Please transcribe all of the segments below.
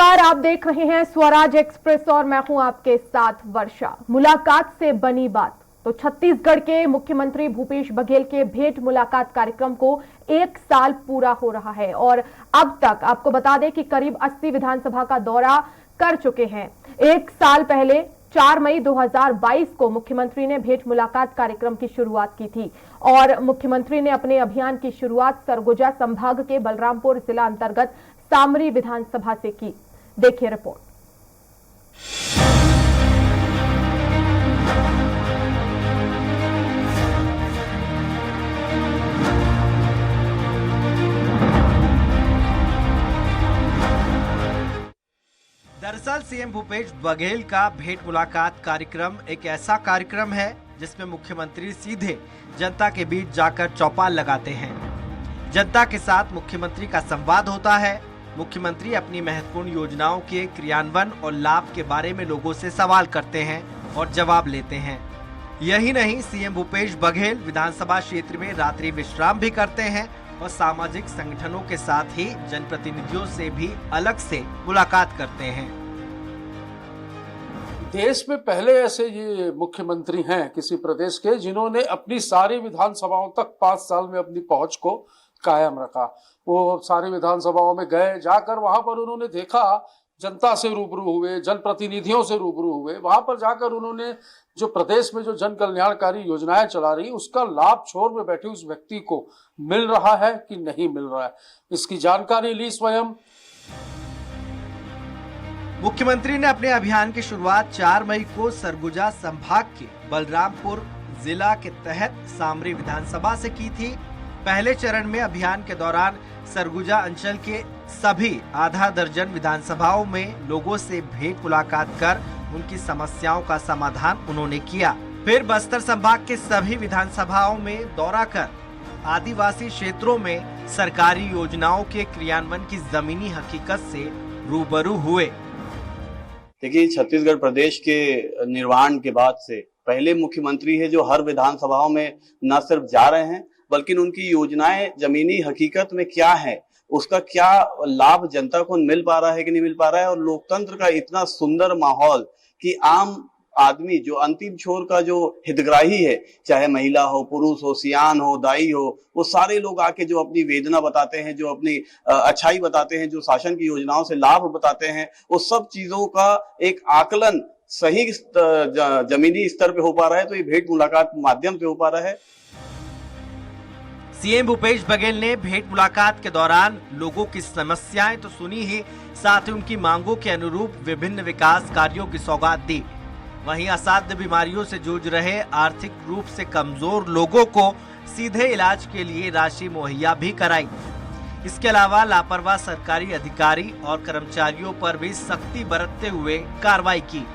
नमस्कार, आप देख रहे हैं स्वराज एक्सप्रेस और मैं हूं आपके साथ वर्षा। मुलाकात से बनी बात तो छत्तीसगढ़ के मुख्यमंत्री भूपेश बघेल के भेंट मुलाकात कार्यक्रम को 1 साल पूरा हो रहा है और अब तक आपको बता दें कि करीब 80 विधानसभा का दौरा कर चुके हैं। 1 साल पहले 4 मई 2022 को मुख्यमंत्री ने भेंट मुलाकात कार्यक्रम की शुरुआत की थी और मुख्यमंत्री ने अपने अभियान की शुरुआत सरगुजा संभाग के बलरामपुर जिला अंतर्गत सामरी विधानसभा से की। देखिए रिपोर्ट। दरअसल सीएम भूपेश बघेल का भेंट मुलाकात कार्यक्रम एक ऐसा कार्यक्रम है जिसमें मुख्यमंत्री सीधे जनता के बीच जाकर चौपाल लगाते हैं। जनता के साथ मुख्यमंत्री का संवाद होता है। मुख्यमंत्री अपनी महत्वपूर्ण योजनाओं के क्रियान्वयन और लाभ के बारे में लोगों से सवाल करते हैं और जवाब लेते हैं। यही नहीं, सीएम भूपेश बघेल विधानसभा क्षेत्र में रात्रि विश्राम भी करते हैं और सामाजिक संगठनों के साथ ही जनप्रतिनिधियों से भी अलग से मुलाकात करते हैं। देश में पहले ऐसे ये मुख्यमंत्री हैं किसी प्रदेश के जिन्होंने अपनी सारी विधानसभाओं तक 5 साल में अपनी पहुंच को कायम रखा। वो सारी विधानसभाओं में गए, जाकर वहां पर उन्होंने देखा, जनता से रूबरू हुए, जनप्रतिनिधियों से रूबरू हुए। वहां पर जाकर उन्होंने जो प्रदेश में जो जन कल्याणकारी योजनाएं चला रही उसका लाभ छोर में बैठे उस व्यक्ति को मिल रहा है कि नहीं मिल रहा है, इसकी जानकारी ली स्वयं। मुख्यमंत्री ने अपने अभियान की शुरुआत 4 मई को सरगुजा संभाग के बलरामपुर जिला के तहत सामरी विधानसभा से की थी। पहले चरण में अभियान के दौरान सरगुजा अंचल के सभी आधा दर्जन विधानसभाओं में लोगों से भेंट मुलाकात कर उनकी समस्याओं का समाधान उन्होंने किया। फिर बस्तर संभाग के सभी विधानसभाओं में दौरा कर आदिवासी क्षेत्रों में सरकारी योजनाओं के क्रियान्वयन की जमीनी हकीकत से रूबरू हुए। देखिए, छत्तीसगढ़ प्रदेश के निर्माण के बाद से पहले मुख्यमंत्री है जो हर विधानसभाओं में न सिर्फ जा रहे हैं बल्कि उनकी योजनाएं जमीनी हकीकत में क्या है, उसका क्या लाभ जनता को मिल पा रहा है कि नहीं मिल पा रहा है। और लोकतंत्र का इतना सुंदर माहौल कि आम आदमी जो अंतिम छोर का जो हितग्राही है, चाहे महिला हो, पुरुष हो, सियान हो, दाई हो, वो सारे लोग आके जो अपनी वेदना बताते हैं, जो अपनी अच्छाई बताते हैं, जो शासन की योजनाओं से लाभ बताते हैं, वो सब चीजों का एक आकलन सही जमीनी स्तर पे हो पा रहा है। तो ये भेंट मुलाकात के माध्यम से हो पा रहा है। सीएम भूपेश बघेल ने भेंट मुलाकात के दौरान लोगों की समस्याएं तो सुनी ही, साथ ही उनकी मांगों के अनुरूप विभिन्न विकास कार्यों की सौगात दी। वहीं असाध्य बीमारियों से जूझ रहे आर्थिक रूप से कमजोर लोगों को सीधे इलाज के लिए राशि मुहैया भी कराई। इसके अलावा लापरवाह सरकारी अधिकारी और कर्मचारियों पर भी सख्ती बरतते हुए कार्रवाई की।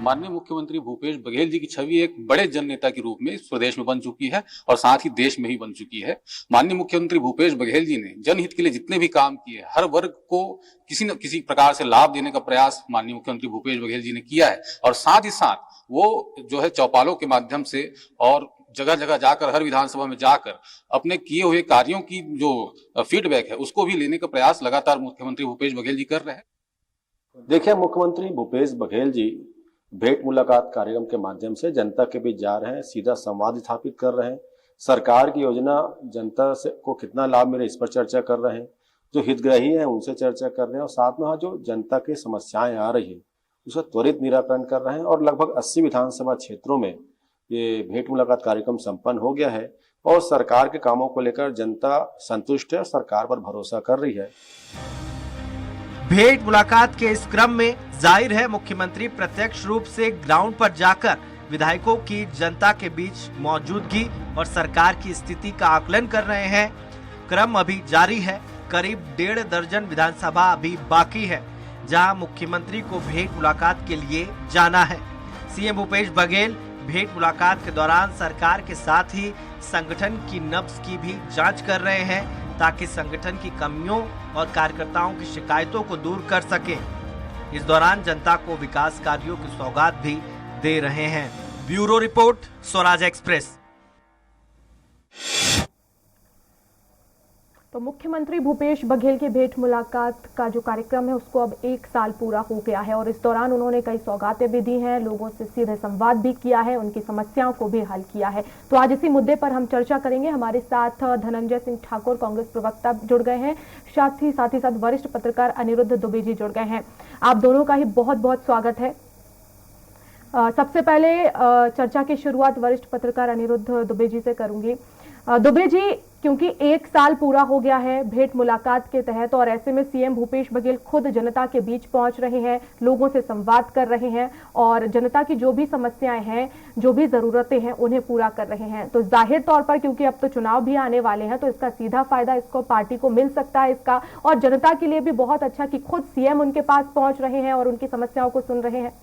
माननीय मुख्यमंत्री भूपेश बघेल जी की छवि एक बड़े जन नेता के रूप में इस प्रदेश में बन चुकी है और साथ ही देश में ही बन चुकी है। माननीय मुख्यमंत्री भूपेश बघेल जी ने जनहित के लिए जितने भी काम किए, हर वर्ग को किसी न किसी प्रकार से लाभ देने का प्रयास माननीय मुख्यमंत्री भूपेश बघेल जी ने किया है। और साथ ही साथ वो जो है चौपालों के माध्यम से और जगह जगह जाकर, हर विधानसभा में जाकर अपने किए हुए कार्यों की जो फीडबैक है उसको भी लेने का प्रयास लगातार मुख्यमंत्री भूपेश बघेल जी कर रहे हैं। देखिए, मुख्यमंत्री भूपेश बघेल जी भेंट मुलाकात कार्यक्रम के माध्यम से जनता के बीच जा रहे हैं, सीधा संवाद स्थापित कर रहे हैं, सरकार की योजना जनता से को कितना लाभ मिले इस पर चर्चा कर रहे हैं, जो हितग्राही हैं उनसे चर्चा कर रहे हैं और साथ में जो जनता की समस्याएं आ रही है उसका त्वरित निराकरण कर रहे हैं। और लगभग 80 विधानसभा क्षेत्रों में ये भेंट मुलाकात कार्यक्रम संपन्न हो गया है और सरकार के कामों को लेकर जनता संतुष्ट है और सरकार पर भरोसा कर रही है। भेंट मुलाकात के इस क्रम में जाहिर है मुख्यमंत्री प्रत्यक्ष रूप से ग्राउंड पर जाकर विधायकों की जनता के बीच मौजूदगी और सरकार की स्थिति का आकलन कर रहे हैं। क्रम अभी जारी है। करीब 1.5 दर्जन विधानसभा अभी बाकी है जहां मुख्यमंत्री को भेंट मुलाकात के लिए जाना है। सीएम भूपेश बघेल भेंट मुलाकात के दौरान सरकार के साथ ही संगठन की नब्ज की भी जांच कर रहे हैं ताकि संगठन की कमियों और कार्यकर्ताओं की शिकायतों को दूर कर सके। इस दौरान जनता को विकास कार्यों की सौगात भी दे रहे हैं। Bureau report, Swaraj express. तो मुख्यमंत्री भूपेश बघेल की भेंट मुलाकात का जो कार्यक्रम है उसको अब 1 साल पूरा हो गया है और इस दौरान उन्होंने कई सौगातें भी दी हैं, लोगों से सीधे संवाद भी किया है, उनकी समस्याओं को भी हल किया है। तो आज इसी मुद्दे पर हम चर्चा करेंगे। हमारे साथ धनंजय सिंह ठाकुर कांग्रेस प्रवक्ता जुड़ गए हैं, साथ ही साथ वरिष्ठ पत्रकार अनिरुद्ध दुबे जी जुड़ गए हैं। आप दोनों का ही बहुत बहुत स्वागत है। सबसे पहले चर्चा की शुरुआत वरिष्ठ पत्रकार अनिरुद्ध दुबे जी से करूंगी। दुबे जी, क्योंकि 1 साल पूरा हो गया है भेंट मुलाकात के तहत और ऐसे में सीएम भूपेश बघेल खुद जनता के बीच पहुंच रहे हैं, लोगों से संवाद कर रहे हैं और जनता की जो भी समस्याएं हैं, जो भी जरूरतें हैं, उन्हें पूरा कर रहे हैं। तो जाहिर तौर पर क्योंकि अब तो चुनाव भी आने वाले हैं तो इसका सीधा फायदा इसको पार्टी को मिल सकता है इसका, और जनता के लिए भी बहुत अच्छा कि खुद सीएम उनके पास पहुंच रहे हैं और उनकी समस्याओं को सुन रहे हैं।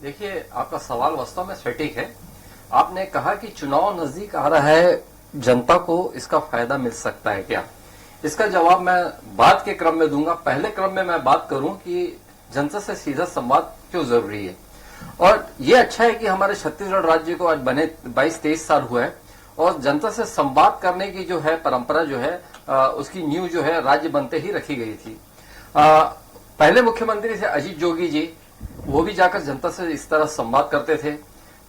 देखिए, आपका सवाल वास्तव में सटीक है। आपने कहा कि चुनाव नजदीक आ रहा है, जनता को इसका फायदा मिल सकता है क्या? इसका जवाब मैं बाद के क्रम में दूंगा। पहले क्रम में मैं बात करूं कि जनता से सीधा संवाद क्यों जरूरी है। और ये अच्छा है कि हमारे छत्तीसगढ़ राज्य को आज बने 22-23 साल हुआ है और जनता से संवाद करने की जो है परंपरा जो है उसकी नींव जो है राज्य बनते ही रखी गई थी। पहले मुख्यमंत्री थे अजीत जोगी जी, वो भी जाकर जनता से इस तरह संवाद करते थे।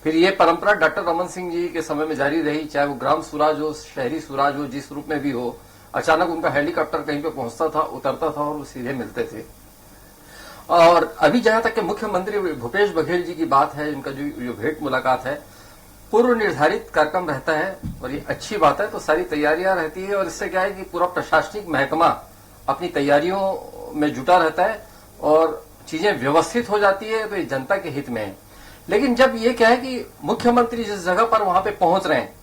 फिर ये परंपरा डॉक्टर रमन सिंह जी के समय में जारी रही, चाहे वो ग्राम स्वराज हो, शहरी स्वराज हो, जिस रूप में भी हो। अचानक उनका हेलीकॉप्टर कहीं पे पहुंचता था, उतरता था और वो सीधे मिलते थे। और अभी जहां तक कि मुख्यमंत्री भूपेश बघेल जी की बात है, इनका जो भेंट मुलाकात है, पूर्व निर्धारित कार्यक्रम रहता है और ये अच्छी बात है। तो सारी तैयारियां रहती है और इससे क्या है कि पूरा प्रशासनिक महकमा अपनी तैयारियों में जुटा रहता है और चीजें व्यवस्थित हो जाती है, तो ये जनता के हित में है। लेकिन जब ये क्या है कि मुख्यमंत्री जिस जगह पर वहां पे पहुंच रहे हैं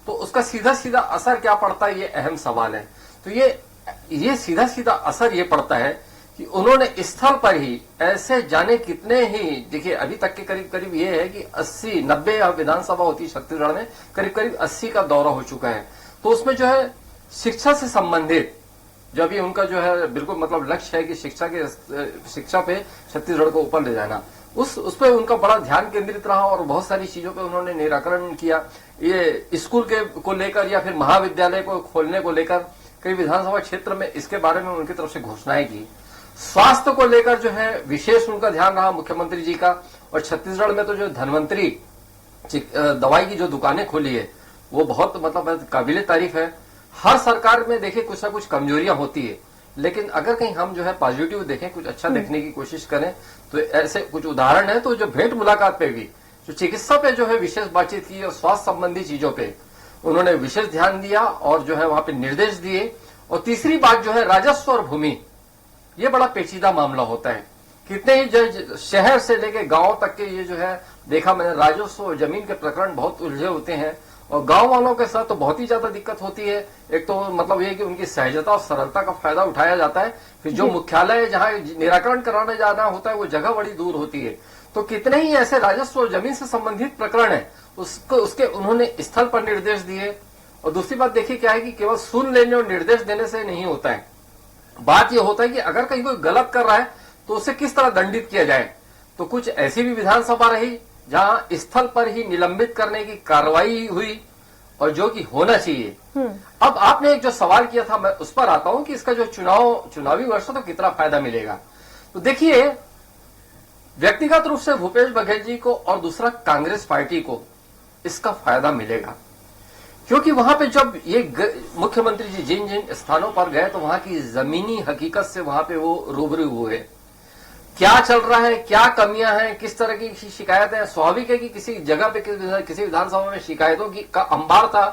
तो उसका सीधा सीधा असर क्या पड़ता है, ये अहम सवाल है। तो ये सीधा सीधा असर ये पड़ता है कि उन्होंने स्थल पर ही ऐसे जाने कितने ही, देखिए अभी तक के करीब करीब ये है कि 80-90 विधानसभा होती है छत्तीसगढ़ में, करीब करीब 80 का दौरा हो चुका है। तो उसमें जो है शिक्षा से संबंधित जो अभी उनका जो है बिल्कुल मतलब लक्ष्य है कि शिक्षा पे छत्तीसगढ़ को ऊपर ले जाना, उस पे उनका बड़ा ध्यान केंद्रित रहा और बहुत सारी चीजों पे उन्होंने निराकरण किया। ये स्कूल को लेकर या फिर महाविद्यालय को खोलने को लेकर कई विधानसभा क्षेत्र में इसके बारे में उनकी तरफ से घोषणाएं की। स्वास्थ्य को लेकर जो है विशेष उनका ध्यान रहा मुख्यमंत्री जी का। और छत्तीसगढ़ में तो जो धन्वंतरी दवाई की जो दुकानें खोली है वो बहुत मतलब काबिले तारीफ है। हर सरकार में देखिए कुछ ना कुछ कमजोरियां होती है, लेकिन अगर कहीं हम जो है पॉजिटिव देखें, कुछ अच्छा देखने की कोशिश करें, तो ऐसे कुछ उदाहरण है। तो जो भेंट मुलाकात पे भी जो चिकित्सा पे जो है विशेष बातचीत की और स्वास्थ्य संबंधी चीजों पे उन्होंने विशेष ध्यान दिया और जो है वहां पे निर्देश दिए। और तीसरी बात जो है राजस्व और भूमि, ये बड़ा पेचीदा मामला होता है। कितने ही जो शहर से लेके गांव तक के ये जो है देखा मैंने, राजस्व और जमीन के प्रकरण बहुत उलझे होते हैं और गांव वालों के साथ तो बहुत ही ज्यादा दिक्कत होती है। एक तो मतलब ये कि उनकी सहजता और सरलता का फायदा उठाया जाता है, फिर जो मुख्यालय जहां निराकरण कराने जाना होता है वो जगह बड़ी दूर होती है। तो कितने ही ऐसे राजस्व और जमीन से संबंधित प्रकरण है, उसके उन्होंने स्थल पर निर्देश दिए। और दूसरी बात देखिए क्या है कि केवल सुन लेने और निर्देश देने से नहीं होता है, बात यह होता है कि अगर कहीं कोई गलत कर रहा है तो उसे किस तरह दंडित किया जाए। तो कुछ ऐसी भी विधानसभा रही जहां स्थल पर ही निलंबित करने की कार्रवाई हुई और जो कि होना चाहिए। अब आपने एक जो सवाल किया था, मैं उस पर आता हूं कि इसका जो चुनावी वर्ष तो कितना फायदा मिलेगा। तो देखिए, व्यक्तिगत रूप से भूपेश बघेल जी को और दूसरा कांग्रेस पार्टी को इसका फायदा मिलेगा, क्योंकि वहां पे जब ये मुख्यमंत्री जी जिन जिन स्थानों पर गए तो वहां की जमीनी हकीकत से वहां पे वो रूबरू हुए। क्या चल रहा है, क्या कमियां हैं, किस तरह की शिकायतें हैं। स्वाभाविक है कि किसी जगह पे किसी विधानसभा में शिकायतों का अंबार था,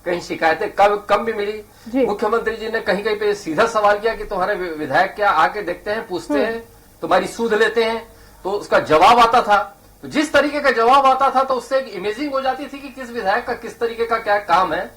कहीं शिकायतें कम भी मिली। मुख्यमंत्री जी ने कहीं कहीं पे सीधा सवाल किया कि तुम्हारे विधायक क्या आके देखते हैं, पूछते हैं, तुम्हारी सूद लेते हैं, तो उसका जवाब आता था। तो जिस तरीके का जवाब आता था तो उससे एक इमेजिंग हो जाती थी कि किस विधायक का किस तरीके का क्या काम है,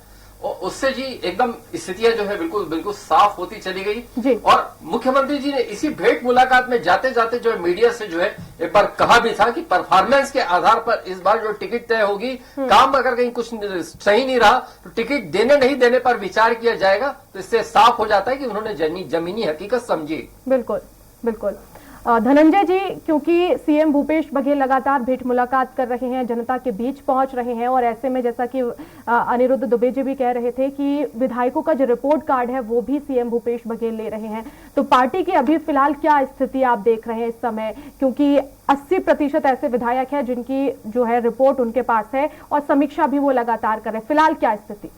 और उससे जी एकदम स्थितियां जो है बिल्कुल साफ होती चली गई। और मुख्यमंत्री जी ने इसी भेंट मुलाकात में जाते जाते जो मीडिया से जो है एक बार कहा भी था कि परफॉर्मेंस के आधार पर इस बार जो टिकट तय होगी, काम अगर कहीं कुछ सही नहीं रहा तो टिकट देने नहीं देने पर विचार किया जाएगा। तो इससे साफ हो जाता है कि उन्होंने जमीनी हकीकत समझी। बिल्कुल बिल्कुल। धनंजय जी, क्योंकि सीएम भूपेश बघेल लगातार भेंट मुलाकात कर रहे हैं, जनता के बीच पहुंच रहे हैं, और ऐसे में जैसा कि अनिरुद्ध दुबे जी भी कह रहे थे कि विधायकों का जो रिपोर्ट कार्ड है वो भी सीएम भूपेश बघेल ले रहे हैं, तो पार्टी की अभी फिलहाल क्या स्थिति आप देख रहे हैं इस समय? क्योंकि 80% ऐसे विधायक हैं जिनकी जो है रिपोर्ट उनके पास है और समीक्षा भी वो लगातार कर रहे हैं, फिलहाल क्या स्थिति?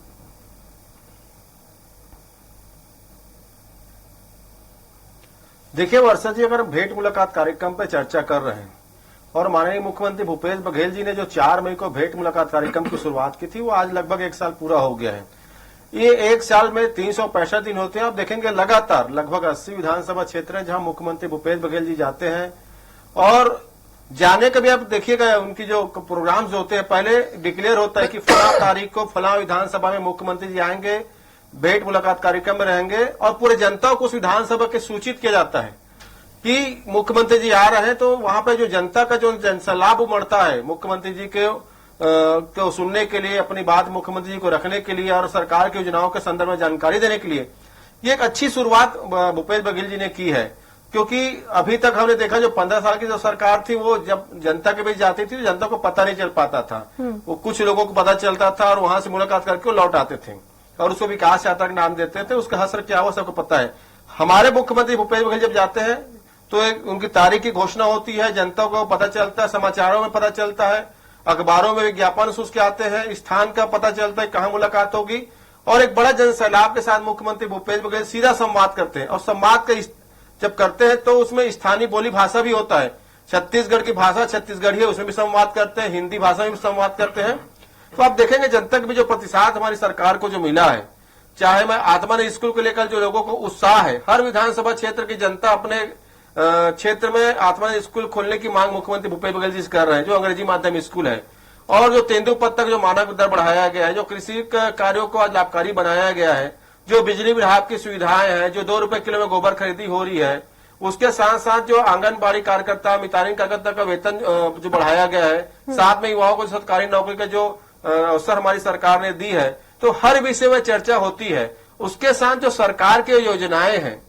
देखिए वर्षा जी, अगर हम भेंट मुलाकात कार्यक्रम पर चर्चा कर रहे हैं और माननीय मुख्यमंत्री भूपेश बघेल जी ने जो 4 मई को भेंट मुलाकात कार्यक्रम की शुरुआत की थी, वो आज लगभग 1 साल पूरा हो गया है। ये 1 साल में 365 दिन होते हैं। आप देखेंगे लगातार लगभग 80 विधानसभा क्षेत्र है जहां मुख्यमंत्री भूपेश बघेल जी जाते हैं, और जाने का भी आप देखिएगा उनकी जो प्रोग्राम्स होते हैं, पहले डिक्लेयर होता है कि फला तारीख को फला विधानसभा में मुख्यमंत्री जी आएंगे, भेंट मुलाकात कार्यक्रम में रहेंगे, और पूरे जनता को उस विधानसभा के सूचित किया जाता है कि मुख्यमंत्री जी आ रहे हैं। तो वहां पे जो जनता का जो जनसलाभ उमड़ता है मुख्यमंत्री जी के को सुनने के लिए, अपनी बात मुख्यमंत्री जी को रखने के लिए और सरकार की योजनाओं के संदर्भ में जानकारी देने के लिए, ये एक अच्छी शुरुआत भूपेश बघेल जी ने की है। क्योंकि अभी तक हमने देखा जो 15 साल की जो सरकार थी, वो जब जनता के बीच जाती थी तो जनता को पता नहीं चल पाता था। वो कुछ लोगों को पता चलता था और वहां से मुलाकात करके वो लौट आते थे और उसको विकास यात्रा का नाम देते थे। उसका असर क्या हुआ सबको पता है। हमारे मुख्यमंत्री भूपेश बघेल जब जाते हैं तो एक उनकी तारीख की घोषणा होती है, जनता को पता चलता है, समाचारों में पता चलता है, अखबारों में विज्ञापन उसके आते हैं, स्थान का पता चलता है कहाँ मुलाकात होगी, और एक बड़ा जनसैलाब के साथ मुख्यमंत्री भूपेश बघेल सीधा संवाद करते हैं। और संवाद का जब करते हैं तो उसमें स्थानीय बोली भाषा भी होता है। छत्तीसगढ़ की भाषा छत्तीसगढ़ी है, उसमें भी संवाद करते हैं, हिंदी भाषा में भी संवाद करते हैं। तो आप देखेंगे जनता के भी जो प्रतिसाद हमारी सरकार को जो मिला है, चाहे मैं आत्मा स्कूल को लेकर जो लोगों को उत्साह है, हर विधानसभा क्षेत्र की जनता अपने क्षेत्र में आत्मा स्कूल खोलने की मांग मुख्यमंत्री भूपेश बघेल जी कर रहे हैं, जो अंग्रेजी माध्यम स्कूल है, और जो तेंदुपत्ता तक जो मानक दर बढ़ाया गया है, जो कृषि कार्यों को आज लाभकारी बनाया गया है, जो बिजली विभाग की सुविधाएं हैं, जो 2 रुपए किलो में गोबर खरीदी हो रही है, उसके साथ साथ जो आंगनबाड़ी कार्यकर्ता, मितानिन कार्यकर्ता का वेतन जो बढ़ाया गया है, साथ में युवाओं को सरकारी नौकरी का जो अवसर हमारी सरकार ने दी है, तो हर विषय में चर्चा होती है। उसके साथ जो सरकार की योजनाएं हैं,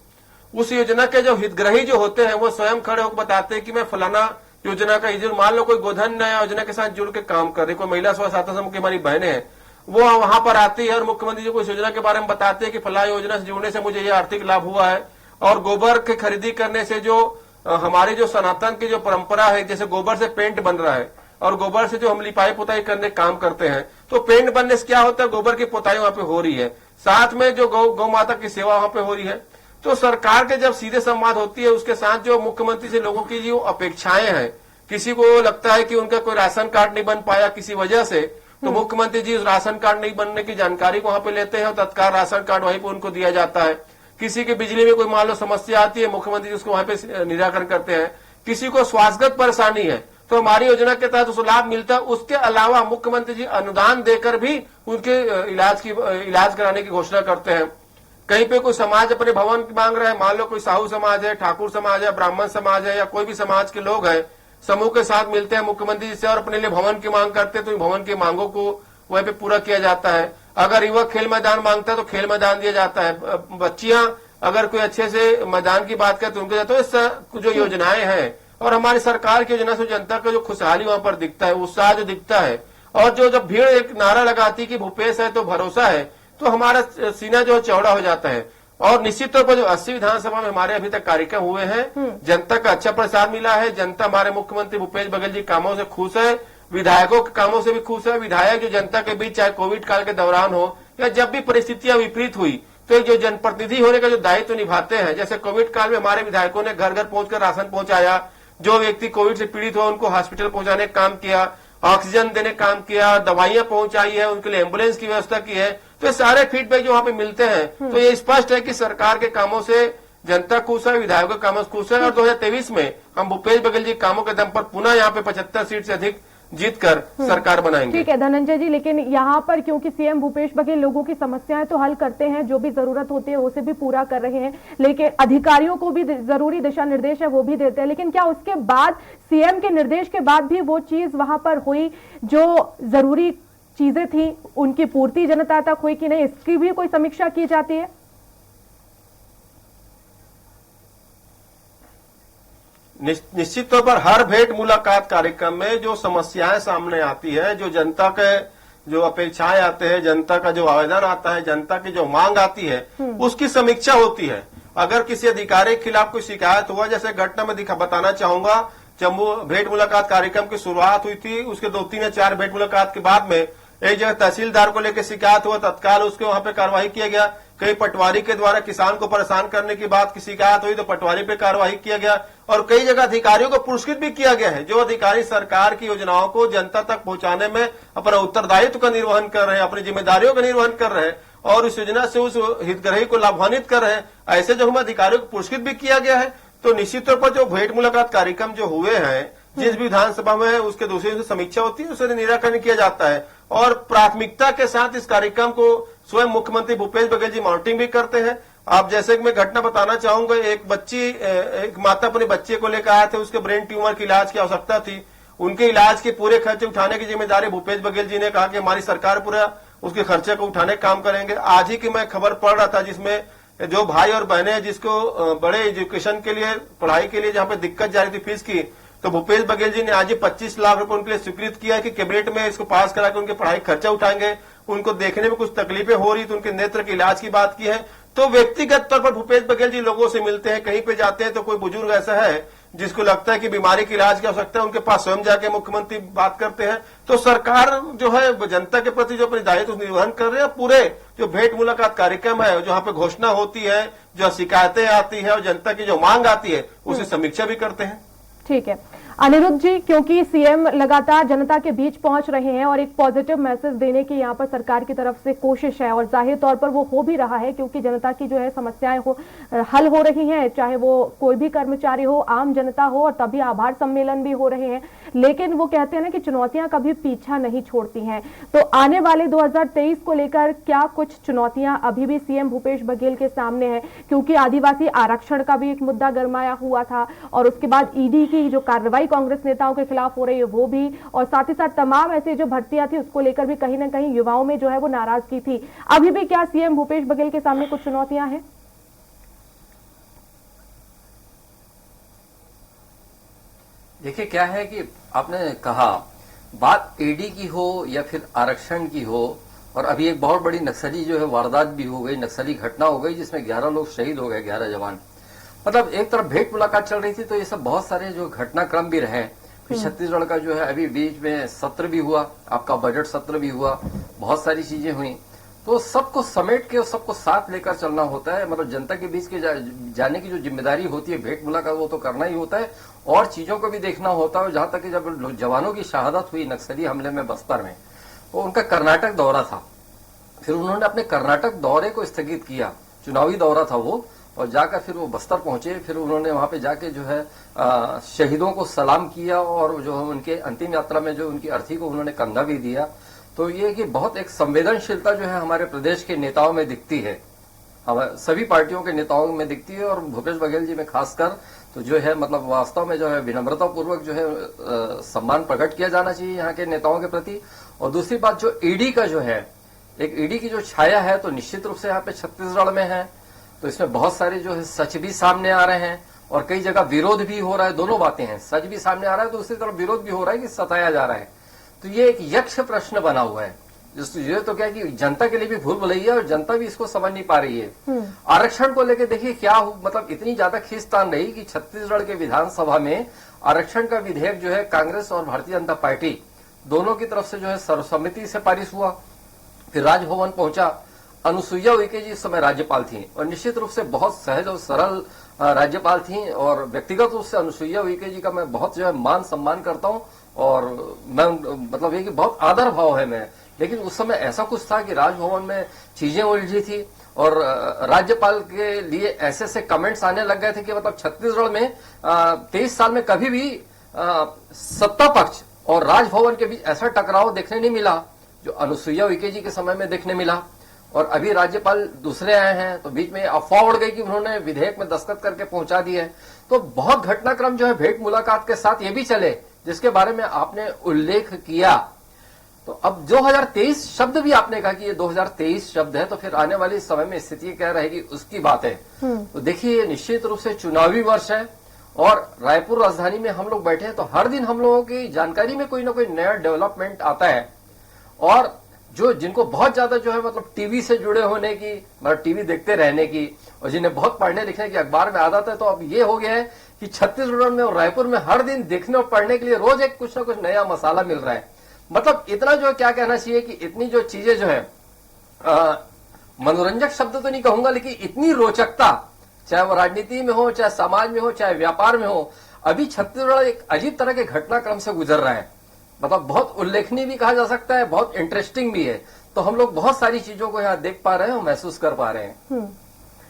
उस योजना के जो हितग्राही जो होते हैं, वो स्वयं खड़े होकर बताते हैं कि मैं फलाना योजना का, मान लो कोई गोधन योजना के साथ जुड़ के काम कर रही, कोई महिला स्व सहायता समूह की हमारी बहनें हैं, वो वहां पर आती है और मुख्यमंत्री जी को इस योजना के बारे में बताते हैं कि फला योजना से जुड़ने से मुझे ये आर्थिक लाभ हुआ है। और गोबर की खरीदी करने से जो हमारी जो सनातन की जो परंपरा है, जैसे गोबर से पेंट बन रहा है और गोबर से जो हम लिपाई पुताई करने काम करते हैं, तो पेंट बनने से क्या होता है, गोबर की पुताई वहां पे हो रही है, साथ में जो गौ माता की सेवा वहां पे हो रही है। तो सरकार के जब सीधे संवाद होती है, उसके साथ जो मुख्यमंत्री से लोगों की जो अपेक्षाएं हैं, किसी को लगता है कि उनका कोई राशन कार्ड नहीं बन पाया किसी वजह से, तो मुख्यमंत्री जी उस राशन कार्ड नहीं बनने की जानकारी को वहां पे लेते हैं और तत्काल राशन कार्ड वहीं पे उनको दिया जाता है। किसी की बिजली में कोई मान लो समस्या आती है, मुख्यमंत्री जी उसको वहां पे निराकरण करते हैं। किसी को स्वास्थ्यगत परेशानी है तो हमारी योजना के तहत उसको लाभ मिलता है। उसके अलावा मुख्यमंत्री जी अनुदान देकर भी उनके इलाज कराने की घोषणा करते हैं। कहीं पे कोई समाज अपने भवन की मांग रहा है, मान लो कोई साहू समाज है, ठाकुर समाज है, ब्राह्मण समाज है, या कोई भी समाज के लोग हैं, समूह के साथ मिलते हैं मुख्यमंत्री जी से और अपने लिए भवन की मांग करते हैं, तो भवन की मांगों को वहीं पे पूरा किया जाता है। अगर युवक खेल मैदान मांगता है तो खेल मैदान दिया जाता है। बच्चियां अगर कोई अच्छे से मैदान की बात करते तो उनको तो इस जो योजनाएं हैं और हमारी सरकार की योजना से जनता का जो खुशहाली वहां पर दिखता है, उत्साह जो दिखता है, और जो जब भीड़ एक नारा लगाती कि भूपेश है तो भरोसा है, तो हमारा सीना जो चौड़ा हो जाता है। और निश्चित तौर पर जो 80 विधानसभा में हमारे अभी तक कार्यक्रम हुए हैं, जनता का अच्छा प्रसाद मिला है। जनता हमारे मुख्यमंत्री भूपेश बघेल जी कामों से खुश है, विधायकों के कामों से भी खुश है। विधायक जो जनता के बीच चाहे कोविड काल के दौरान हो या जब भी परिस्थितियां विपरीत हुई, तो जो जनप्रतिनिधि होने का जो दायित्व निभाते हैं, जैसे कोविड काल में हमारे विधायकों ने घर घर पहुंचकर राशन पहुंचाया, जो व्यक्ति कोविड से पीड़ित हो उनको हॉस्पिटल पहुंचाने का काम किया, ऑक्सीजन देने का काम किया, दवाइयां पहुंचाई है, उनके लिए एम्बुलेंस की व्यवस्था की है। तो ये सारे फीडबैक जो वहां पे मिलते हैं, तो ये स्पष्ट है कि सरकार के कामों से जनता खुश है, विधायकों के कामों से खुश है। और 2023 में हम भूपेश बघेल जी कामों के दम पर पुनः यहाँ पे 75 सीट से अधिक जीतकर सरकार बनाएंगे। ठीक है धनंजय जी, लेकिन यहाँ पर क्योंकि सीएम भूपेश बघेल लोगों की समस्याएं तो हल करते हैं, जो भी जरूरत होती है उसे भी पूरा कर रहे हैं, लेकिन अधिकारियों को भी जरूरी दिशा निर्देश है वो भी देते हैं, लेकिन क्या उसके बाद सीएम के निर्देश के बाद भी वो चीज वहां पर हुई, जो जरूरी चीजें थी उनकी पूर्ति जनता तक हुई कि नहीं, इसकी भी कोई समीक्षा की जाती है? निश्चित तौर पर हर भेंट मुलाकात कार्यक्रम में जो समस्याएं सामने आती है, जो जनता के जो अपेक्षाएं आते हैं, जनता का जो आवेदन आता है, जनता की जो मांग आती है, उसकी समीक्षा होती है। अगर किसी अधिकारी के खिलाफ कोई शिकायत हुआ, जैसे घटना में बताना चाहूंगा, जब भेंट मुलाकात कार्यक्रम की शुरुआत हुई थी, उसके 2-3 या 4 भेंट मुलाकात के बाद में एक जगह तहसीलदार को लेकर शिकायत हुआ, तत्काल उसके वहां पे कार्रवाई किया गया। कई पटवारी के द्वारा किसान को परेशान करने की बात की शिकायत हुई तो पटवारी पे कार्रवाई किया गया, और कई जगह अधिकारियों को पुरस्कृत भी किया गया है, जो अधिकारी सरकार की योजनाओं को जनता तक पहुंचाने में अपना उत्तरदायित्व का निर्वहन कर रहे हैं, अपनी जिम्मेदारियों का निर्वहन कर रहे हैं और उस योजना से उस हितग्राही को लाभान्वित कर रहे हैं। ऐसे जो हम अधिकारियों को पुरस्कृत भी किया गया है। तो निश्चित तौर पर जो भेंट मुलाकात कार्यक्रम जो हुए हैं, जिस विधानसभा में उसके दूसरे से समीक्षा होती है, उससे निराकरण किया जाता है और प्राथमिकता के साथ इस कार्यक्रम को स्वयं मुख्यमंत्री भूपेश बघेल जी मॉनिटरिंग भी करते हैं। आप जैसे कि मैं घटना बताना चाहूंगा, एक माता अपने बच्चे को लेकर आए थे, उसके ब्रेन ट्यूमर की इलाज की आवश्यकता थी। उनके इलाज के पूरे खर्चे उठाने की जिम्मेदारी भूपेश बघेल जी ने कहा कि हमारी सरकार पूरा उसके खर्चे को उठाने का काम करेंगे। आज ही की मैं खबर पढ़ रहा था, जिसमें जो भाई और बहनें जिसको बड़े एजुकेशन के लिए, पढ़ाई के लिए जहां पे दिक्कत जा रही थी फीस की, तो भूपेश बघेल जी ने आज ही 25 लाख रुपए उनके लिए स्वीकृत किया है कि कैबिनेट में इसको पास करा के उनके पढ़ाई खर्चा उठाएंगे। उनको देखने में कुछ तकलीफें हो रही तो उनके नेत्र के इलाज की बात की है। तो व्यक्तिगत तौर पर भूपेश बघेल जी लोगों से मिलते हैं, कहीं पे जाते हैं तो कोई बुजुर्ग ऐसा है जिसको लगता है कि बीमारी के इलाज की आवश्यकता है, उनके पास स्वयं जाके मुख्यमंत्री बात करते हैं। तो सरकार जो है जनता के प्रति जो अपने दायित्व निर्वहन कर रहे हैं, पूरे जो भेंट मुलाकात कार्यक्रम है, जहां पे घोषणा होती है, जो शिकायतें आती है और जनता की जो मांग आती है, उसकी समीक्षा भी करते हैं। ठीक है अनिरुद्ध जी, क्योंकि सीएम लगातार जनता के बीच पहुंच रहे हैं और एक पॉजिटिव मैसेज देने की यहां पर सरकार की तरफ से कोशिश है और जाहिर तौर पर वो हो भी रहा है, क्योंकि जनता की जो है समस्याएं हल हो रही हैं, चाहे वो कोई भी कर्मचारी हो, आम जनता हो, और तभी आभार सम्मेलन भी हो रहे हैं। लेकिन वो कहते हैं ना कि चुनौतियां कभी पीछा नहीं छोड़ती हैं। तो आने वाले 2023 को लेकर क्या कुछ चुनौतियां अभी भी सीएम भूपेश बघेल के सामने है? क्योंकि आदिवासी आरक्षण का भी एक मुद्दा गरमाया हुआ था और उसके बाद ईडी की जो कार्रवाई कांग्रेस नेताओं के खिलाफ हो रही है वो भी, और साथ ही साथ तमाम ऐसे जो भर्तियां थी उसको लेकर भी कहीं ना कहीं युवाओं में जो है वो नाराजगी थी। अभी भी क्या सीएम भूपेश बघेल के सामने कुछ चुनौतियां हैं? देखिए क्या है कि आपने कहा बात ईडी की हो या फिर आरक्षण की हो, और अभी एक बहुत बड़ी नक्सली जो है वारदात भी हो गई, नक्सली घटना हो गई जिसमें 11 लोग शहीद हो गए, 11 जवान। मतलब एक तरफ भेंट मुलाकात चल रही थी तो ये सब बहुत सारे जो घटनाक्रम भी रहे। फिर छत्तीसगढ़ का जो है अभी बीच में सत्र भी हुआ, आपका बजट सत्र भी हुआ, बहुत सारी चीजें हुई। तो सबको समेट के, सबको साथ लेकर चलना होता है। मतलब जनता के बीच के जाने की जो जिम्मेदारी होती है, भेंट मुलाकात वो तो करना ही होता है और चीजों को भी देखना होता है। जहां तक कि जब जवानों की शहादत हुई नक्सली हमले में बस्तर में, तो उनका कर्नाटक दौरा था। फिर उन्होंने अपने कर्नाटक दौरे को स्थगित किया, चुनावी दौरा था वो, और जाकर फिर वो बस्तर पहुंचे। फिर उन्होंने वहां पे जाके जो है शहीदों को सलाम किया और जो उनके अंतिम यात्रा में जो उनकी अर्थी को उन्होंने कंधा भी दिया। तो ये कि बहुत एक संवेदनशीलता जो है हमारे प्रदेश के नेताओं में दिखती है, सभी पार्टियों के नेताओं में दिखती है, और भूपेश बघेल जी में खासकर तो जो है मतलब वास्तव में जो है विनम्रता पूर्वक जो है सम्मान प्रकट किया जाना चाहिए यहाँ के नेताओं के प्रति। और दूसरी बात जो ईडी का जो है, एक ईडी की जो छाया है तो निश्चित रूप से यहाँ पे छत्तीसगढ़ में है, तो इसमें बहुत सारे जो है सच भी सामने आ रहे हैं और कई जगह विरोध भी हो रहा है। दोनों बातें हैं, सच भी सामने आ रहा है, दूसरी तरफ विरोध भी हो रहा है कि सताया जा रहा है। तो ये एक यक्ष प्रश्न बना हुआ है, ये तो क्या कि जनता के लिए भी भूल भुलैया और जनता भी इसको समझ नहीं पा रही है। आरक्षण को लेकर देखिए क्या मतलब इतनी ज्यादा खींचतान रही कि छत्तीसगढ़ के विधानसभा में आरक्षण का विधेयक जो है कांग्रेस और भारतीय जनता पार्टी दोनों की तरफ से जो है सर्वसम्मति से पारित हुआ। फिर राजभवन पहुंचा, अनुसुईया उइके जी इस समय राज्यपाल थी और निश्चित रूप से बहुत सहज और सरल राज्यपाल थी, और व्यक्तिगत रूप से अनुसुईया उइके जी का मैं बहुत जो है मान सम्मान करता हूं और मैं मतलब ये कि बहुत आदर भाव है मैं। लेकिन उस समय ऐसा कुछ था कि राजभवन में चीजें उलझी थी और राज्यपाल के लिए ऐसे ऐसे कमेंट्स आने लग गए थे कि मतलब छत्तीसगढ़ में 23 साल में कभी भी सत्ता पक्ष और राजभवन के बीच ऐसा टकराव देखने नहीं मिला जो अनुसुईया उइके जी के समय में देखने मिला। और अभी राज्यपाल दूसरे आए हैं तो बीच में अफवाह उड़ गई कि उन्होंने विधेयक में दस्तखत करके पहुंचा दिए। तो बहुत घटनाक्रम जो है भेंट मुलाकात के साथ ये भी चले जिसके बारे में आपने उल्लेख किया। तो अब 2023 शब्द भी आपने कहा कि ये 2023 शब्द है, तो फिर आने वाले समय में स्थिति क्या रहेगी उसकी बात है। तो देखिए निश्चित रूप से चुनावी वर्ष है और रायपुर राजधानी में हम लोग बैठे हैं तो हर दिन हम लोगों की जानकारी में कोई ना कोई नया डेवलपमेंट आता है। और जो जिनको बहुत ज्यादा जो है मतलब टीवी से जुड़े होने की, मतलब टीवी देखते रहने की, और जिन्हें बहुत पढ़ने लिखने की अखबार में आदत है, तो अब ये हो गया है कि छत्तीसगढ़ में और रायपुर में हर दिन देखने और पढ़ने के लिए रोज एक कुछ ना कुछ नया मसाला मिल रहा है। मतलब इतना जो क्या कहना चाहिए कि इतनी जो चीजें जो है मनोरंजक शब्द तो नहीं कहूंगा, लेकिन इतनी रोचकता, चाहे वो राजनीति में हो, चाहे समाज में हो, चाहे व्यापार में हो, अभी छत्तीसगढ़ एक अजीब तरह के घटनाक्रम से गुजर रहा है। मतलब बहुत उल्लेखनीय भी कहा जा सकता है, बहुत इंटरेस्टिंग भी है। तो हम लोग बहुत सारी चीजों को यहाँ देख पा रहे हैं और महसूस कर पा रहे हैं।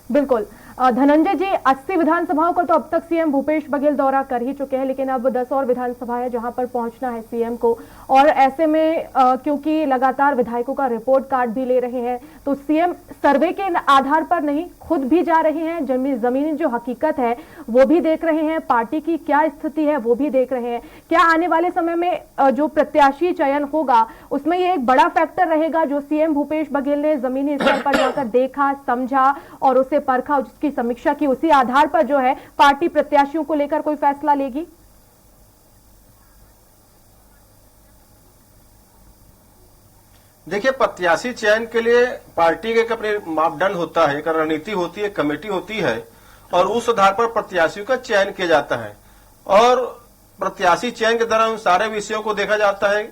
बिल्कुल। धनंजय जी, 80 विधानसभाओं का तो अब तक सीएम भूपेश बघेल दौरा कर ही चुके हैं, लेकिन अब 10 और विधानसभा है जहां पर पहुंचना है सीएम को। और ऐसे में क्योंकि लगातार विधायकों का रिपोर्ट कार्ड भी ले रहे हैं, तो सीएम सर्वे के आधार पर नहीं, खुद भी जा रहे हैं, जमीनी जो हकीकत है वो भी देख रहे हैं, पार्टी की क्या स्थिति है वो भी देख रहे हैं। क्या आने वाले समय में जो प्रत्याशी चयन होगा उसमें ये एक बड़ा फैक्टर रहेगा जो सीएम भूपेश बघेल ने जमीनी स्तर पर जाकर देखा, समझा और उसे परखा, उसकी समीक्षा की, उसी आधार पर जो है पार्टी प्रत्याशियों को लेकर कोई फैसला लेगी? देखिए, प्रत्याशी चयन के लिए पार्टी के एक अपने मापदंड होता है, एक रणनीति होती है, कमेटी होती है, और उस आधार पर प्रत्याशियों का चयन किया जाता है। और प्रत्याशी चयन के दौरान उन सारे विषयों को देखा जाता है।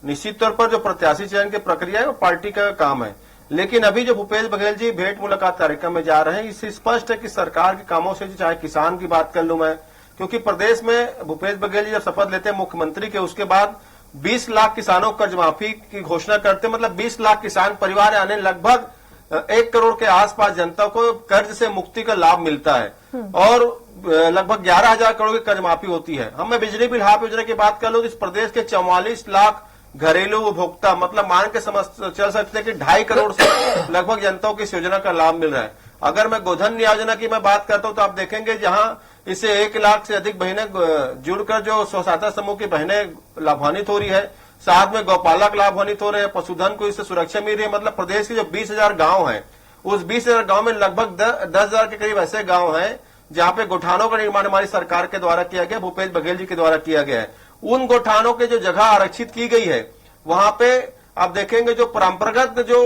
निश्चित तौर पर जो प्रत्याशी चयन की प्रक्रिया है वो पार्टी का काम है, लेकिन अभी जो भूपेश बघेल जी भेंट मुलाकात कार्यक्रम में जा रहे हैं, इससे स्पष्ट है कि सरकार के कामों से, चाहे किसान की बात कर लूं मैं, क्योंकि प्रदेश में भूपेश बघेल जी जब शपथ लेते हैं मुख्यमंत्री के, उसके बाद 20 लाख किसानों को कर्ज माफी की घोषणा करते, मतलब 20 लाख किसान परिवार यानी लगभग 1 करोड़ के आसपास जनता को कर्ज से मुक्ति का लाभ मिलता है और लगभग 11,000 करोड़ की कर्ज माफी होती है। हम मैं बिजली बिल हाफ योजना की बात कर लूं तो इस प्रदेश के 44 लाख घरेलू उपभोक्ता, मतलब मान के चल सकते हैं कि 2.5 करोड़ से लगभग जनताओं को इस योजना का लाभ मिल रहा है। अगर मैं गोधन योजना की मैं बात करता हूं तो आप देखेंगे जहां इससे 1 लाख से अधिक बहनें जुड़कर जो स्वसहायता समूह की बहनें लाभान्वित हो रही है, साथ में गौपालक लाभान्वित हो रहे हैं, पशुधन को इससे सुरक्षा मिल रही है। मतलब प्रदेश के जो 20,000 गांव हैं, उस 20,000 गांव में लगभग 10,000 के करीब ऐसे गांव हैं जहां पे गोठानों का निर्माण हमारी सरकार के द्वारा किया गया, भूपेश बघेल जी के द्वारा किया गया है। उन गोठानों के जो जगह आरक्षित की गई है, वहां पे आप देखेंगे जो परंपरागत जो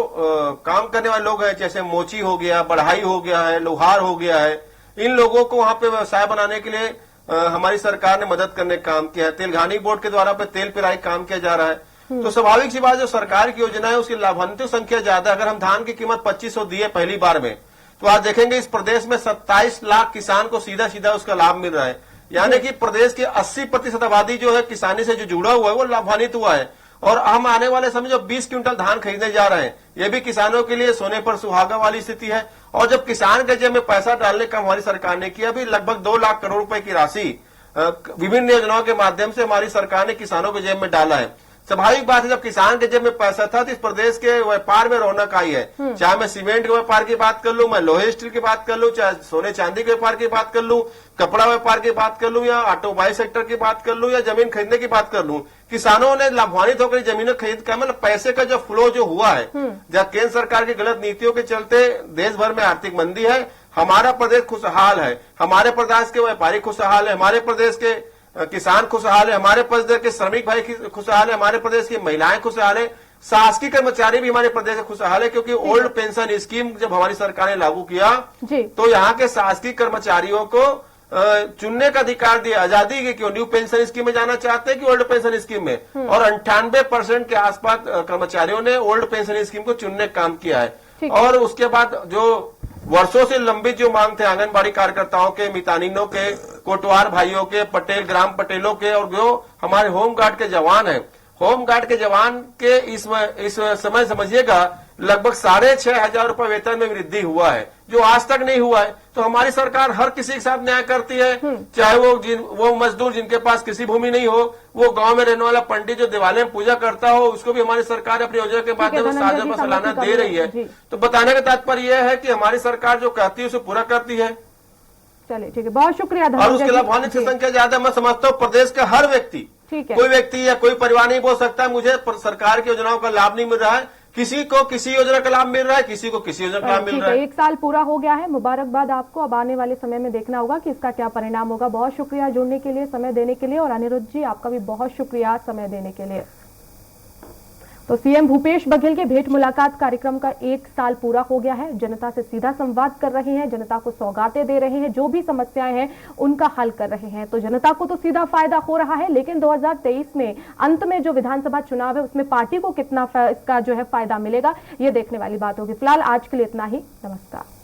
काम करने वाले लोग हैं, जैसे मोची हो गया, बढ़ाई हो गया है, लोहार हो गया है, इन लोगों को वहां पे व्यवसाय बनाने के लिए हमारी सरकार ने मदद करने का काम किया है। तेलघानी बोर्ड के द्वारा पे तेल पिराई काम किया जा रहा है। तो स्वाभाविक सी बात, जो सरकार की योजना है उसकी लाभान्वितों की संख्या ज्यादा। अगर हम धान की कीमत 2500 दी है पहली बार में, तो आज देखेंगे इस प्रदेश में 27 लाख किसान को सीधा सीधा उसका लाभ मिल रहा है। यानी कि प्रदेश की 80% आबादी जो है किसानी से जो जुड़ा हुआ है वो लाभान्वित हुआ है। और हम आने वाले समय जो 20 क्विंटल धान खरीदने जा रहे हैं, ये भी किसानों के लिए सोने पर सुहागा वाली स्थिति है। और जब किसान के जेब में पैसा डालने का हमारी सरकार ने किया, अभी लगभग 2 लाख करोड़ रुपए की राशि विभिन्न योजनाओं के माध्यम से हमारी सरकार ने किसानों के जेब में डाला है। स्वाभाविक बात है, जब किसान के जेब में पैसा था तो इस प्रदेश के व्यापार में रौनक आई है। चाहे मैं सीमेंट के व्यापार की बात कर लूं, मैं लोहे स्टील की बात कर लूं, चाहे सोने चांदी के व्यापार की बात कर लूं, कपड़ा व्यापार की बात कर लूं, या ऑटोमोबाइल सेक्टर की बात कर लूं, या जमीन खरीदने की बात कर लूं, किसानों ने लाभान्वित होकर जमीनें खरीद कर, मतलब पैसे का जो फ्लो जो हुआ है, जब केंद्र सरकार की गलत नीतियों के चलते देश भर में आर्थिक मंदी है, हमारा प्रदेश खुशहाल है, हमारे प्रदेश के व्यापारी खुशहाल है, हमारे प्रदेश के किसान खुशहाल है, हमारे प्रदेश के श्रमिक भाई खुशहाल है, हमारे प्रदेश की महिलाएं खुशहाल है, शासकीय कर्मचारी भी हमारे प्रदेश से खुशहाल है। क्योंकि ओल्ड पेंशन स्कीम जब हमारी सरकार ने लागू किया तो यहाँ के शासकीय कर्मचारियों को चुनने का अधिकार दिया, आजादी की क्यों न्यू पेंशन स्कीम में जाना चाहते हैं कि ओल्ड पेंशन स्कीम में, और 98% के आसपास कर्मचारियों ने ओल्ड पेंशन स्कीम को चुनने का काम किया है। और उसके बाद जो वर्षों से लंबित जो मांग थे आंगनबाड़ी कार्यकर्ताओं के, मितानिनों के, कोटवार भाइयों के, पटेल ग्राम पटेलों के, और जो हमारे होमगार्ड के जवान हैं, होमगार्ड के जवान के इस समय समझिएगा लगभग 6,500 रुपए वेतन में वृद्धि हुआ है, जो आज तक नहीं हुआ है। तो हमारी सरकार हर किसी के साथ न्याय करती है, चाहे वो मजदूर जिनके पास किसी भूमि नहीं हो, वो गांव में रहने वाला पंडित जो दिवाली में पूजा करता हो, उसको भी हमारी सरकार अपनी योजना के माध्यम से 7,000 रुपए सालाना दे रही है। तो बताने का तात्पर्य यह है कि हमारी सरकार जो कहती है उसे पूरा करती है। चलिए ठीक है, बहुत शुक्रिया। और उसके लाभान्वित की संख्या ज्यादा, मैं समझता हूँ प्रदेश का हर व्यक्ति, कोई व्यक्ति या कोई परिवार नहीं बोल सकता मुझे सरकार की योजनाओं का लाभ नहीं मिल रहा है। किसी को किसी योजना का लाभ मिल रहा है, किसी को किसी योजना का लाभ मिल ठीक रहा है, है। 1 साल पूरा हो गया है, मुबारकबाद आपको। अब आने वाले समय में देखना होगा कि इसका क्या परिणाम होगा। बहुत शुक्रिया जुड़ने के लिए, समय देने के लिए, और अनिरुद्ध जी आपका भी बहुत शुक्रिया समय देने के लिए। तो सीएम भूपेश बघेल के भेंट मुलाकात कार्यक्रम का 1 साल पूरा हो गया है। जनता से सीधा संवाद कर रहे हैं, जनता को सौगातें दे रहे हैं, जो भी समस्याएं हैं उनका हल कर रहे हैं। तो जनता को तो सीधा फायदा हो रहा है, लेकिन 2023 में अंत में जो विधानसभा चुनाव है उसमें पार्टी को कितना इसका जो है फायदा मिलेगा, ये देखने वाली बात होगी। फिलहाल आज के लिए इतना ही। नमस्कार।